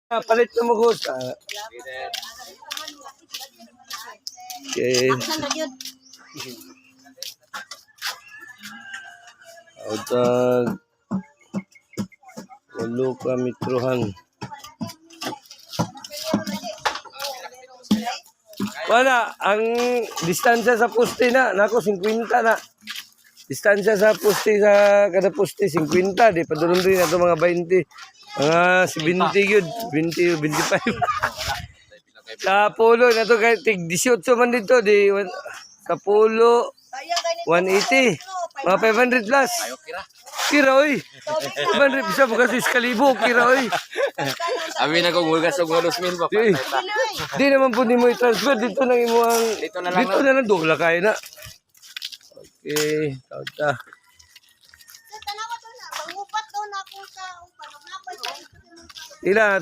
Palit na mo ko sa... Okay. Autag... Ulo ka mitrohan. Wala, ang distansya sa poste na, nako 50 na. Distansya sa poste sa kada poste 50, di padulong din ato mga 20. Mga 70 gyud, 20 25. Sa polo na to kay tig 18 man dito di sa polo 180. Mga 500 plus. Kira oy. 500 bisa bukas iskalibo kira oy. Amin na kung hugas og 2,000 pa. Di naman po ni mo i-transfer dito nang imuang Dito na lang. dito na lang dola kay na. Okay, tawta. Ila,